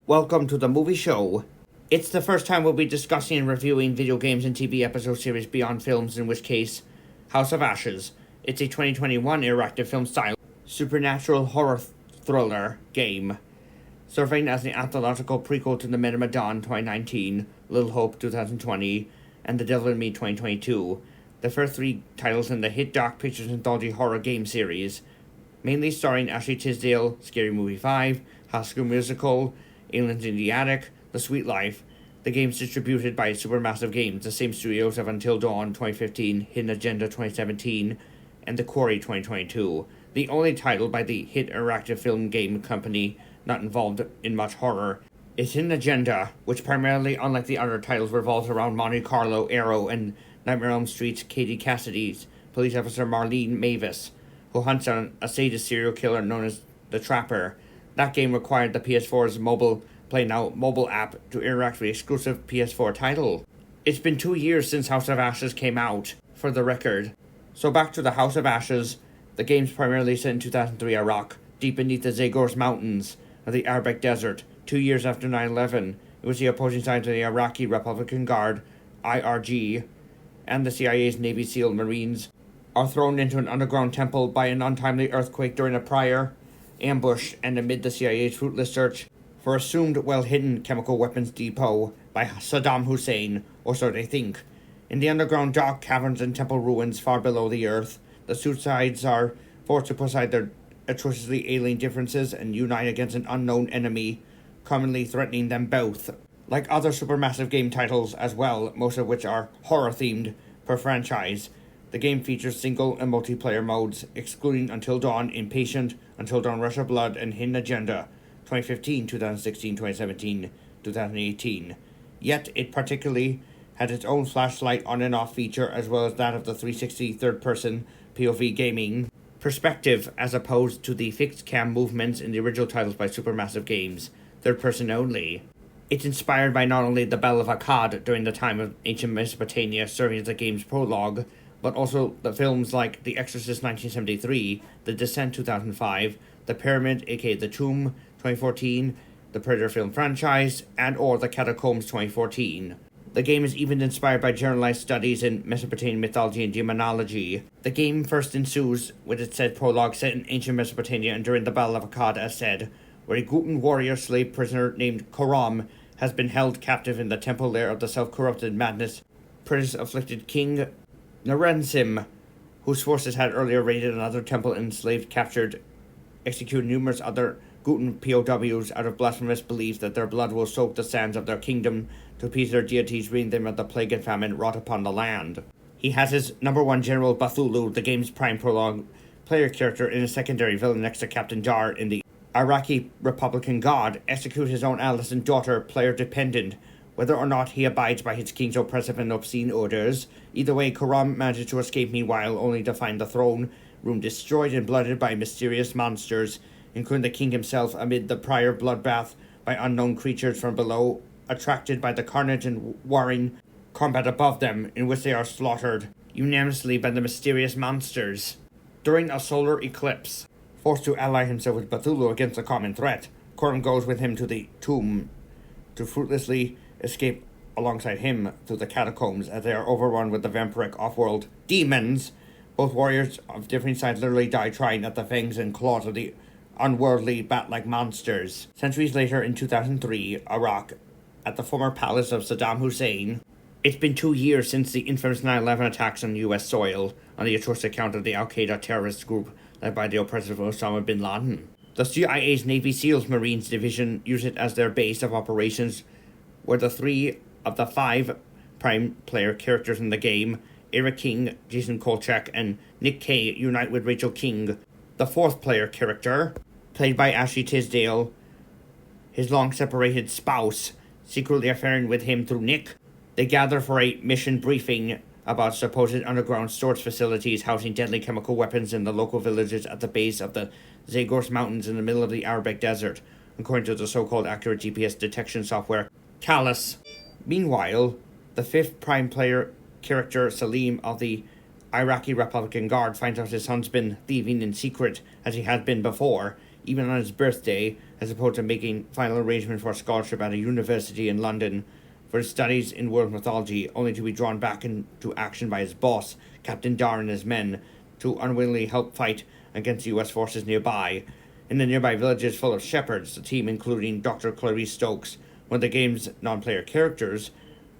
Welcome to the movie show. It's the first time we'll be discussing and reviewing video games and TV episode series beyond films, in which case, House of Ashes. It's a 2021 interactive film style supernatural horror thriller game, serving as the anthological prequel to The Men of Dawn 2019, Little Hope 2020, and The Devil in Me 2022, the first three titles in the hit Dark Pictures anthology horror game series, mainly starring Ashley Tisdale, Scary Movie 5, High School Musical, Aliens in the Attic, The Sweet Life. The game's distributed by Supermassive Games, the same studios of Until Dawn 2015, Hidden Agenda 2017, and The Quarry 2022. The only title by the hit interactive film game company not involved in much horror is Hidden Agenda, which primarily, unlike the other titles, revolves around Monte Carlo, Arrow, and Nightmare on Elm Street's Katie Cassidy's police officer Marlene Mavis, who hunts down a sadist serial killer known as the Trapper. That game required the PS4's mobile Play Now mobile app to interact with the exclusive PS4 title. It's been 2 years since House of Ashes came out, for the record. So back to the House of Ashes. The game's primarily set in 2003 Iraq, deep beneath the Zagros Mountains of the Arabic Desert. 2 years after 9/11, it was the opposing side of the Iraqi Republican Guard, IRG, and the CIA's Navy SEAL Marines are thrown into an underground temple by an untimely earthquake during a prior ambush, and amid the CIA's fruitless search for assumed well-hidden chemical weapons depot by Saddam Hussein, or so they think. In the underground dark caverns and temple ruins far below the earth, the suicides are forced to put aside their atrociously alien differences and unite against an unknown enemy, commonly threatening them both. Like other supermassive game titles as well, most of which are horror-themed per franchise, the game features single and multiplayer modes, excluding Until Dawn, Impatient, Until Dawn Rush of Blood, and Hidden Agenda, 2015, 2016, 2017, 2018. Yet, it particularly had its own flashlight on and off feature, as well as that of the 360 third-person POV gaming perspective, as opposed to the fixed cam movements in the original titles by Supermassive Games, third-person only. It's inspired by not only the Battle of Akkad during the time of ancient Mesopotamia, serving as the game's prologue, but also the films like The Exorcist 1973, The Descent 2005, The Pyramid aka The Tomb 2014, the Predator film franchise, and or The Catacombs 2014. The game is even inspired by generalized studies in Mesopotamian mythology and demonology. The game first ensues with its said prologue set in ancient Mesopotamia and during the Battle of Akkad, as said, where a Guten warrior slave prisoner named Koram has been held captive in the temple lair of the self-corrupted madness afflicted king Narensim, whose forces had earlier raided another temple and enslaved, captured, executed numerous other Guten POWs out of blasphemous belief that their blood will soak the sands of their kingdom to appease their deities, ridding them of the plague and famine wrought upon the land. He has his number one general Bathulu, the game's prime prologue player character, and a secondary villain next to Captain Jar in the Iraqi Republican God, execute his own adolescent daughter, player dependent, whether or not he abides by his king's oppressive and obscene orders. Either way, Karam manages to escape meanwhile, only to find the throne room destroyed and blooded by mysterious monsters, including the king himself, amid the prior bloodbath by unknown creatures from below, attracted by the carnage and warring combat above them, in which they are slaughtered unanimously by the mysterious monsters. During a solar eclipse, forced to ally himself with Cthulhu against a common threat, Coram goes with him to the tomb to fruitlessly escape alongside him through the catacombs as they are overrun with the vampiric off-world demons. Both warriors of different sides literally die trying at the fangs and claws of the unworldly bat-like monsters. Centuries later, in 2003, Iraq, at the former palace of Saddam Hussein, it's been 2 years since the infamous 9/11 attacks on U.S. soil, on the atrocious account of the Al-Qaeda terrorist group led by the oppressive Osama bin Laden. The CIA's Navy SEALs Marines Division use it as their base of operations, where the 3 of the 5 prime player characters in the game, Eric King, Jason Kolchak, and Nick Kay, unite with Rachel King, the 4th player character, played by Ashley Tisdale, his long-separated spouse, secretly affairing with him through Nick. They gather for a mission briefing about supposed underground storage facilities housing deadly chemical weapons in the local villages at the base of the Zagros Mountains in the middle of the Arabic Desert, according to the so-called accurate GPS detection software Callus. Meanwhile, the 5th prime player character, Salim of the Iraqi Republican Guard, finds out his son's been thieving in secret as he had been before. even on his birthday, as opposed to making final arrangements for a scholarship at a university in London for his studies in world mythology, only to be drawn back into action by his boss, Captain Dar, and his men, to unwillingly help fight against US forces nearby. In the nearby villages full of shepherds, the team, including Dr. Clarice Stokes, one of the game's non-player characters,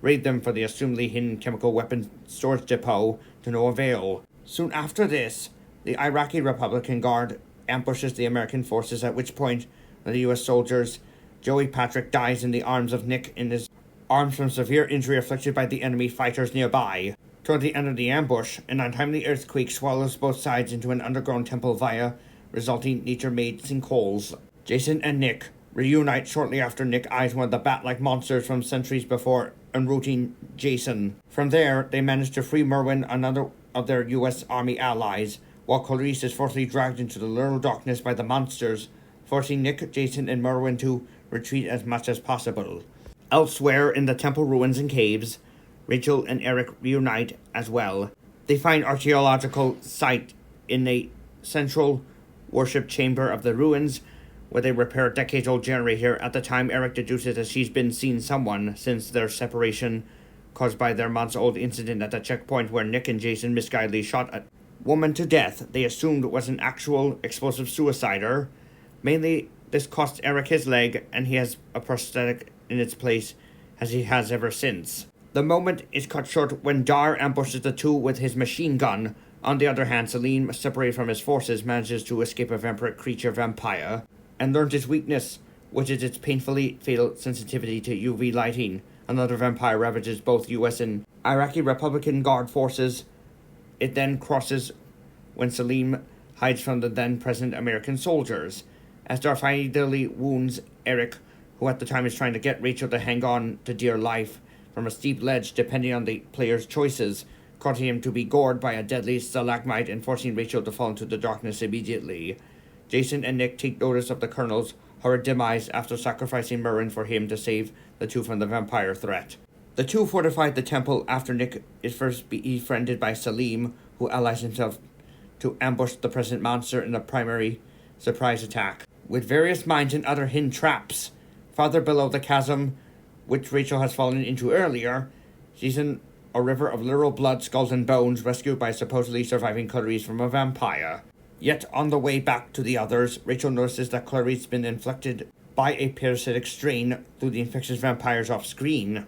raid them for the assumedly hidden chemical weapons storage depot to no avail. Soon after this, the Iraqi Republican Guard ambushes the American forces, at which point the US soldiers, Joey Patrick, dies in the arms of Nick in his arms from severe injury inflicted by the enemy fighters nearby. Toward the end of the ambush, an untimely earthquake swallows both sides into an underground temple via resulting nature-made sinkholes. Jason and Nick reunite shortly after Nick eyes one of the bat-like monsters from centuries before enrooting Jason. From there, they manage to free Merwin, another of their US Army allies, while Clarice is forcibly dragged into the lunar darkness by the monsters, forcing Nick, Jason, and Merwin to retreat as much as possible. Elsewhere, in the temple ruins and caves, Rachel and Eric reunite as well. They find archaeological site in a central worship chamber of the ruins, where they repair a decades-old generator. At the time, Eric deduces that she's been seeing someone since their separation caused by their months-old incident at the checkpoint where Nick and Jason misguidedly shot a woman to death they assumed was an actual explosive suicider. Mainly, this cost Eric his leg, and he has a prosthetic in its place, as he has ever since. The moment is cut short when Dar ambushes the two with his machine gun. On the other hand, Salim, separated from his forces, manages to escape a vampiric creature vampire, and learns its weakness, which is its painfully fatal sensitivity to UV lighting. Another vampire ravages both US and Iraqi Republican Guard forces. It then crosses when Salim hides from the then-present American soldiers. As Dar finally wounds Eric, who at the time is trying to get Rachel to hang on to dear life from a steep ledge depending on the player's choices, causing him to be gored by a deadly stalagmite and forcing Rachel to fall into the darkness immediately. Jason and Nick take notice of the Colonel's horrid demise after sacrificing Merwin for him to save the two from the vampire threat. The two fortify the temple after Nick is first befriended by Salim, who allies himself to ambush the present monster in a primary surprise attack. With various mines and other hidden traps, farther below the chasm, which Rachel has fallen into earlier, she's in a river of literal blood, skulls, and bones, rescued by supposedly surviving Clarice from a vampire. Yet, on the way back to the others, Rachel notices that Clarice has been inflicted by a parasitic strain through the infectious vampires off-screen.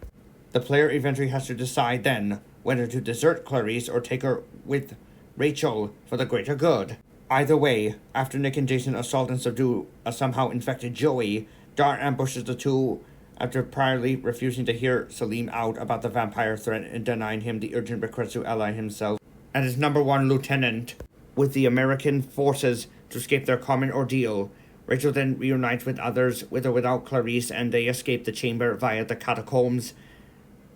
The player eventually has to decide then whether to desert Clarice or take her with Rachel for the greater good. Either way, after Nick and Jason assault and subdue a somehow infected Joey, Dar ambushes the two after priorly refusing to hear Salim out about the vampire threat and denying him the urgent request to ally himself and his number one lieutenant with the American forces to escape their common ordeal. Rachel then reunites with others, with or without Clarice, and they escape the chamber via the catacombs.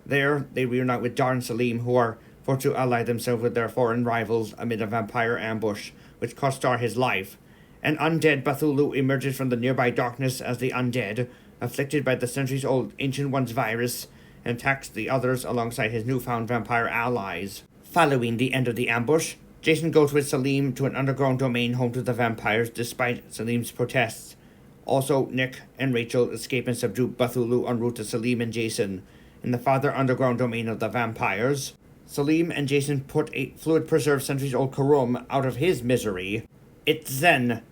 There, they reunite with Dar and Salim, who are forced to ally themselves with their foreign rivals amid a vampire ambush, which cost Dar his life. An undead Bethulu emerges from the nearby darkness as the undead, afflicted by the centuries-old Ancient One's virus, and attacks the others alongside his newfound vampire allies. Following the end of the ambush, Jason goes with Salim to an underground domain home to the vampires, despite Salim's protests. Also, Nick and Rachel escape and subdue Bethulu en route to Salim and Jason in the farther underground domain of the vampires. Salim and Jason put a fluid-preserved centuries-old Karum out of his misery. It's then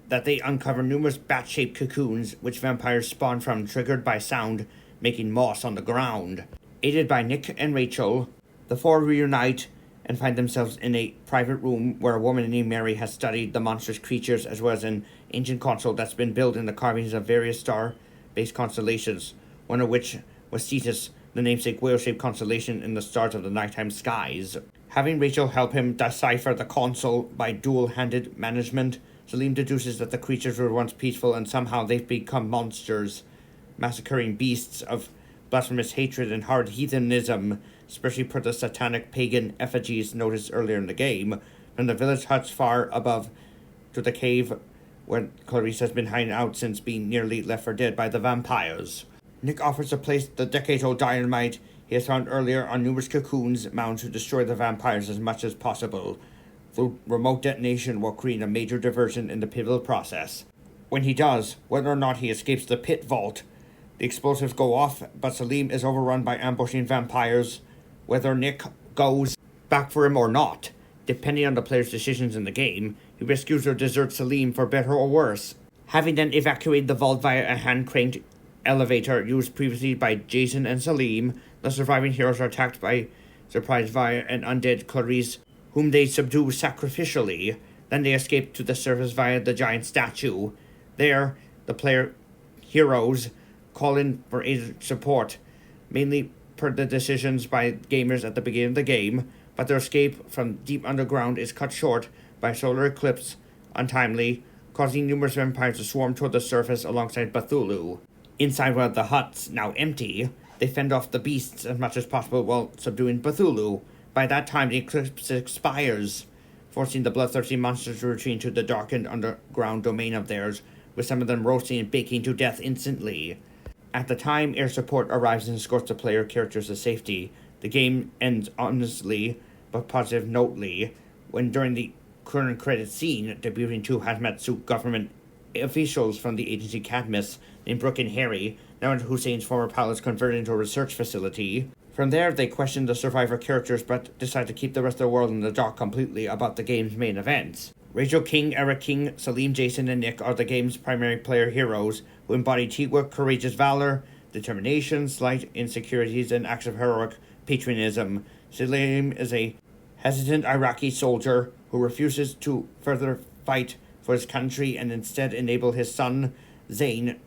that they uncover numerous bat-shaped cocoons which vampires spawn from, triggered by sound, making moss on the ground. Aided by Nick and Rachel, the four reunite and find themselves in a private room where a woman named Mary has studied the monstrous creatures, as well as an ancient console that's been built in the carvings of various star-based constellations, one of which was Cetus, the namesake whale-shaped constellation in the stars of the nighttime skies. Having Rachel help him decipher the console by dual-handed management, Salim deduces that the creatures were once peaceful and somehow they've become monsters, massacring beasts of blasphemous hatred and hard heathenism, especially per the satanic pagan effigies noticed earlier in the game, from the village huts far above to the cave where Clarice has been hiding out since being nearly left for dead by the vampires. Nick offers to place the decade-old dynamite he has found earlier on numerous cocoons mounted to destroy the vampires as much as possible, through remote detonation while creating a major diversion in the pivotal process. When he does, whether or not he escapes the pit vault, the explosives go off, but Salim is overrun by ambushing vampires. Whether Nick goes back for him or not, depending on the player's decisions in the game, he rescues or deserts Salim for better or worse. Having then evacuated the vault via a hand-cranked elevator used previously by Jason and Salim, the surviving heroes are attacked by surprise via an undead Clarice, whom they subdue sacrificially. Then they escape to the surface via the giant statue. There, the player heroes call in for aid support, mainly per the decisions by gamers at the beginning of the game, but their escape from deep underground is cut short by a solar eclipse, untimely, causing numerous vampires to swarm toward the surface alongside Bthulu. Inside one of the huts, now empty, they fend off the beasts as much as possible while subduing Bthulu. By that time, the eclipse expires, forcing the bloodthirsty monsters to retreat to the darkened underground domain of theirs, with some of them roasting and baking to death instantly. At the time air support arrives and escorts the player characters to safety, the game ends honestly but positive notely when during the current credit scene, debuting two hazmat suit government officials from the agency Cadmus named Brooke and Harry, now in Hussein's former palace converted into a research facility. From there, they question the survivor characters but decide to keep the rest of the world in the dark completely about the game's main events. Rachel King, Eric King, Salim, Jason, and Nick are the game's primary player heroes, who embody teamwork, courageous valor, determination, slight insecurities, and acts of heroic patriotism. Salim is a hesitant Iraqi soldier who refuses to further fight for his country and instead enable his son, Zayn,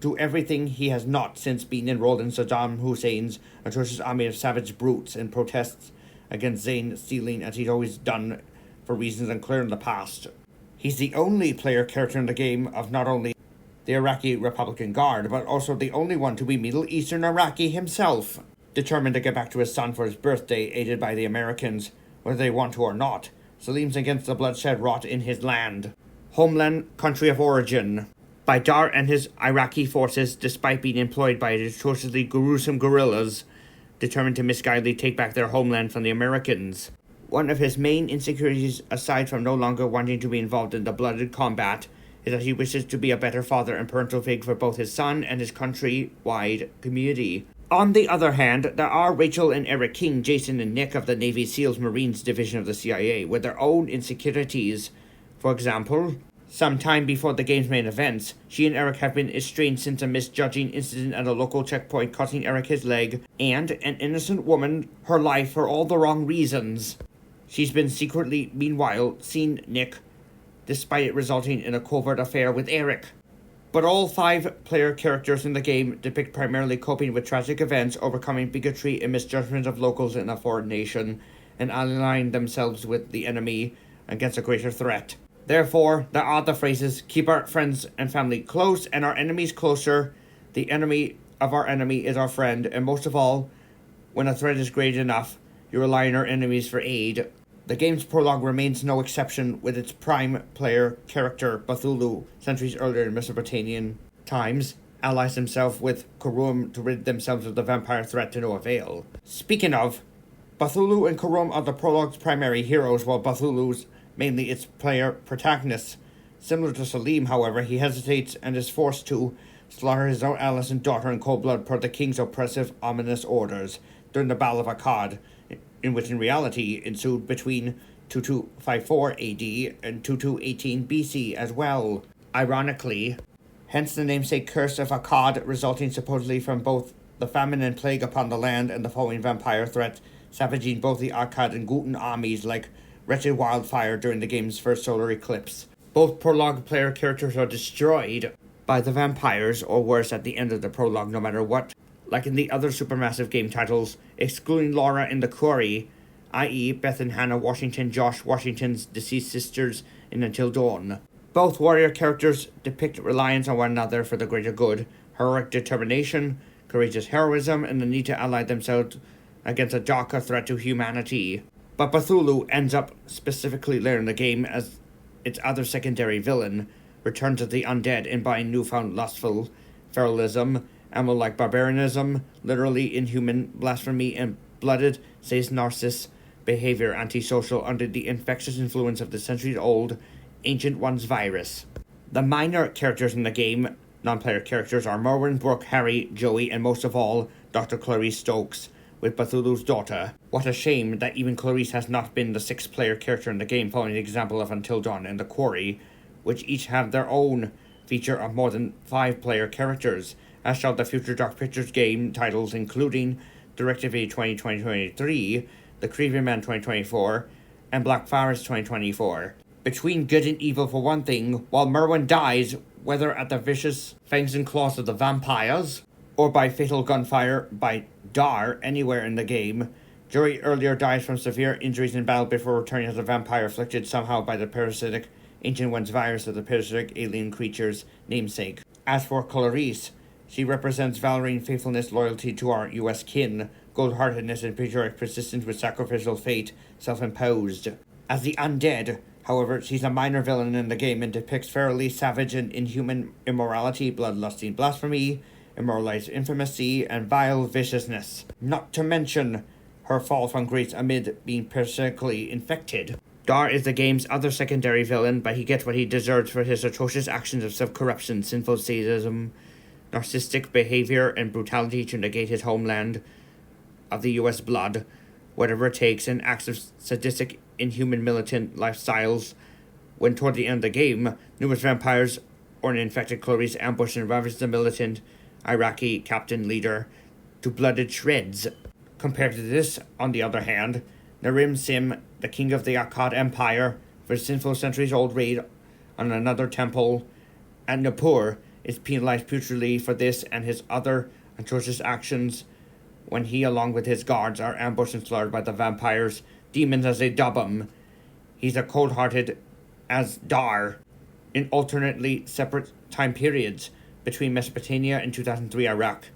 do everything he has not since being enrolled in Saddam Hussein's atrocious army of savage brutes and protests against Zayn stealing as he'd always done for reasons unclear in the past. He's the only player character in the game of not only the Iraqi Republican Guard, but also the only one to be Middle Eastern Iraqi himself, determined to get back to his son for his birthday, aided by the Americans, whether they want to or not. Salim's against the bloodshed wrought in his land. Homeland, country of origin. By Dar and his Iraqi forces, despite being employed by atrociously gruesome guerrillas, determined to misguidedly take back their homeland from the Americans. One of his main insecurities, aside from no longer wanting to be involved in the blooded combat, is that he wishes to be a better father and parental figure for both his son and his country-wide community. On the other hand, there are Rachel and Eric King, Jason and Nick of the Navy SEALs Marines Division of the CIA, with their own insecurities. For example, sometime before the game's main events, she and Eric have been estranged since a misjudging incident at a local checkpoint costing Eric his leg, and an innocent woman her life for all the wrong reasons. She's been secretly, meanwhile, seen Nick, despite it resulting in a covert affair with Eric. But all 5 player characters in the game depict primarily coping with tragic events, overcoming bigotry and misjudgment of locals in a foreign nation, and aligning themselves with the enemy against a greater threat. Therefore, there are the phrases, keep our friends and family close and our enemies closer, the enemy of our enemy is our friend, and most of all, when a threat is great enough, you rely on our enemies for aid. The game's prologue remains no exception, with its prime player character, Bthulu, centuries earlier in Mesopotamian times, allies himself with Kurum to rid themselves of the vampire threat to no avail. Speaking of, Bthulu and Kurum are the prologue's primary heroes, while Bthulu's mainly its player protagonists. Similar to Salim, however, he hesitates and is forced to slaughter his own Alice and daughter in cold blood per the king's oppressive, ominous orders during the Battle of Akkad, in which in reality ensued between 2254 AD and 2218 BC as well. Ironically, hence the namesake Curse of Akkad, resulting supposedly from both the famine and plague upon the land and the following vampire threat, savaging both the Akkad and Guten armies like wretched wildfire during the game's first solar eclipse. Both prologue player characters are destroyed by the vampires, or worse, at the end of the prologue, no matter what. Like in the other supermassive game titles, excluding Laura and the Quarry, i.e. Beth and Hannah Washington, Josh Washington's deceased sisters in Until Dawn. Both warrior characters depict reliance on one another for the greater good, heroic determination, courageous heroism, and the need to ally themselves against a darker threat to humanity. But Bthulu ends up specifically later in the game as its other secondary villain, returns of the undead embodying newfound lustful feralism, animal-like barbarianism, literally inhuman blasphemy, and blooded, says Narcissus, behavior antisocial under the infectious influence of the centuries-old Ancient One's virus. The minor characters in the game, non-player characters, are Merwin, Brooke, Harry, Joey, and most of all, Dr. Clarice Stokes, with Bethulu's daughter. What a shame that even Clarice has not been the sixth-player character in the game, following the example of Until Dawn and The Quarry, which each have their own feature of more than 5-player characters, as shall the future Dark Pictures game titles, including DirecTV 2023, The Creepy Man 2024, and Black Forest 2024. Between good and evil for one thing, while Merwin dies, whether at the vicious fangs and claws of the vampires, or by fatal gunfire by Dar anywhere in the game, Joey earlier dies from severe injuries in battle before returning as a vampire afflicted somehow by the parasitic Ancient One's virus of the parasitic alien creature's namesake. As for Clarice, she represents valor and faithfulness, loyalty to our U.S. kin, cold-heartedness, and patriotic persistence with sacrificial fate self-imposed. As the undead, however, she's a minor villain in the game and depicts fairly savage and inhuman immorality, bloodlusting blasphemy, immoralized infamousy, and vile viciousness. Not to mention her fall from grace amid being parasitically infected. Dar is the game's other secondary villain, but he gets what he deserves for his atrocious actions of self-corruption, sinful sadism, narcissistic behavior, and brutality to negate his homeland of the U.S. blood, whatever it takes, and acts of sadistic, inhuman militant lifestyles. When toward the end of the game, numerous vampires or an infected Clarice ambush and ravage the militant Iraqi captain leader to blooded shreds. Compared to this, on the other hand, Narim Sim, the king of the Akkad Empire, for his sinful centuries-old raid on another temple, and Nippur is penalized putridly for this and his other atrocious actions when he, along with his guards, are ambushed and slaughtered by the vampires, demons as they dub him. He's a cold-hearted as Dar, in alternately separate time periods between Mesopotamia and 2003 Iraq.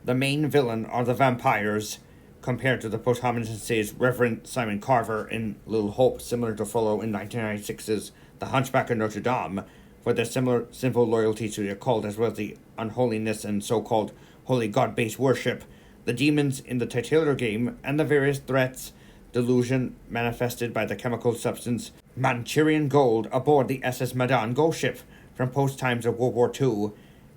The main villain are the vampires, compared to the post-hominids Reverend Simon Carver in Little Hope, similar to Frollo in 1996's The Hunchback of Notre Dame, for their similar sinful loyalty to the occult as well as the unholiness and so-called holy god-based worship, the demons in the titular game, and the various threats, delusion manifested by the chemical substance Manchurian gold aboard the SS Medan ghost ship from post-times of World War II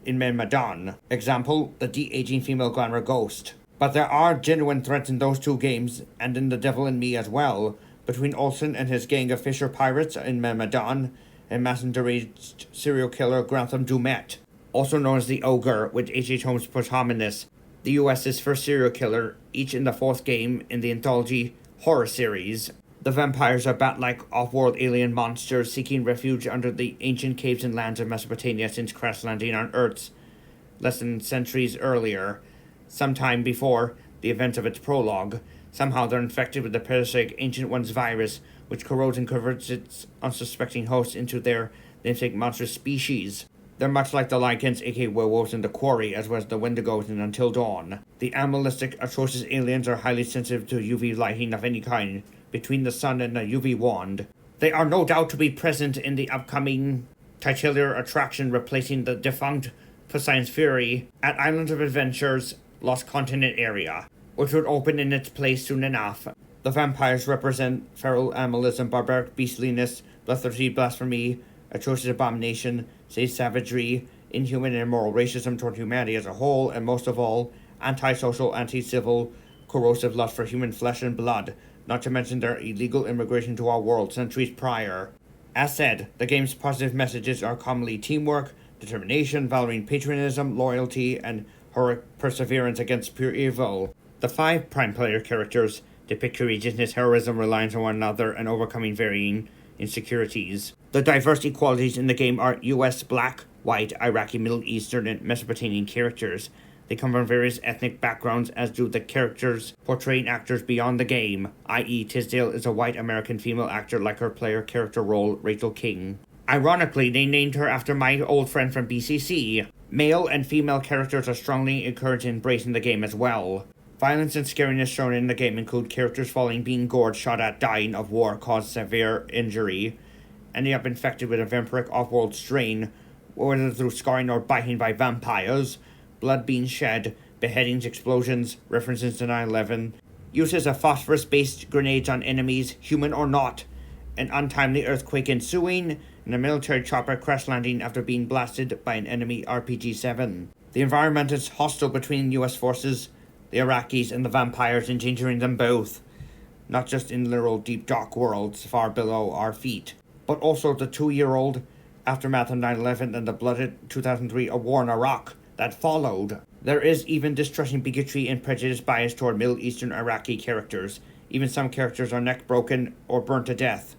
in Medan. Example, the de-aging female glamour ghost. But there are genuine threats in those two games, and in The Devil in Me as well, between Olsen and his gang of Fisher pirates in Medan, and mass-deranged serial killer Grantham Dumet, also known as the Ogre, with H.H. Holmes' Protagonist, the U.S.'s first serial killer, each in the fourth game in the anthology horror series. The vampires are bat-like off-world alien monsters seeking refuge under the ancient caves and lands of Mesopotamia since crash landing on Earth less than centuries earlier. Sometime before the events of its prologue, somehow they're infected with the parasitic Ancient One's virus, which corrodes and converts its unsuspecting hosts into their namesake monstrous species. They're much like the Lycans, aka werewolves in The Quarry, as well as the Wendigos in Until Dawn. The animalistic, atrocious aliens are highly sensitive to UV lighting of any kind, between the sun and a UV wand. They are no doubt to be present in the upcoming titular attraction replacing the defunct Poseidon's Fury at Island of Adventure's Lost Continent area, which would open in its place soon enough. The vampires represent feral animalism, barbaric beastliness, bloodthirsty blasphemy, atrocious abomination, savagery, inhuman and immoral racism toward humanity as a whole, and most of all, antisocial, anti-civil, corrosive lust for human flesh and blood, not to mention their illegal immigration to our world centuries prior. As said, the game's positive messages are commonly teamwork, determination, valuing patriotism, loyalty, and heroic perseverance against pure evil. The 5 prime player characters depict courageousness, heroism, reliance on one another, and overcoming varying insecurities. The diverse equalities in the game are US, black, white, Iraqi, Middle Eastern, and Mesopotamian characters. They come from various ethnic backgrounds, as do the characters portraying actors beyond the game, i.e. Tisdale is a white American female actor like her player character role, Rachel King. Ironically, they named her after my old friend from BCC. Male and female characters are strongly encouraged and embraced in the game as well. Violence and scariness shown in the game include characters falling, being gored, shot at, dying of war caused severe injury, ending up infected with a vampiric off-world strain, whether through scarring or biting by vampires, blood being shed, beheadings, explosions, references to 9/11, uses of phosphorus-based grenades on enemies, human or not, an untimely earthquake ensuing, and a military chopper crash landing after being blasted by an enemy RPG-7. The environment is hostile between US forces, the Iraqis, and the vampires, endangering them both, not just in literal deep dark worlds far below our feet, but also the 2-year-old aftermath of 9/11 and the blooded 2003 A War in Iraq that followed. There is even distressing bigotry and prejudice bias toward Middle Eastern Iraqi characters. Even some characters are neck broken or burnt to death,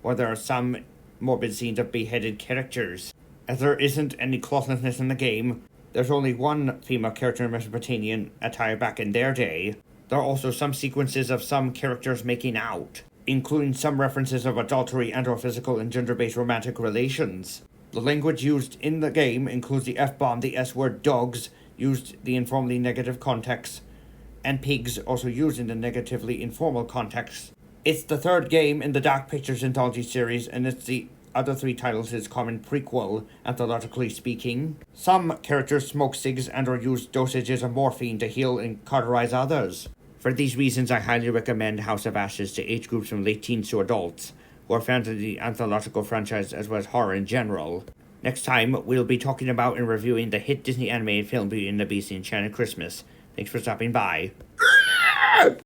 while there are some morbid scenes of beheaded characters. As there isn't any closeness in the game, there's only one female character in Mesopotamian attire back in their day. There are also some sequences of some characters making out, including some references of adultery and/or physical and gender-based romantic relations. The language used in the game includes the F-bomb, the S-word, dogs, used the informally negative context, and pigs, also used in the negatively informal context. It's the third game in the Dark Pictures anthology series, and it's the other 3 titles is common prequel, anthologically speaking. Some characters smoke cigs and/or use dosages of morphine to heal and cauterize others. For these reasons, I highly recommend House of Ashes to age groups from late teens to adults, who are fans of the anthological franchise as well as horror in general. Next time, we'll be talking about and reviewing the hit Disney animated film Beauty and the Beast and Enchanted Christmas. Thanks for stopping by.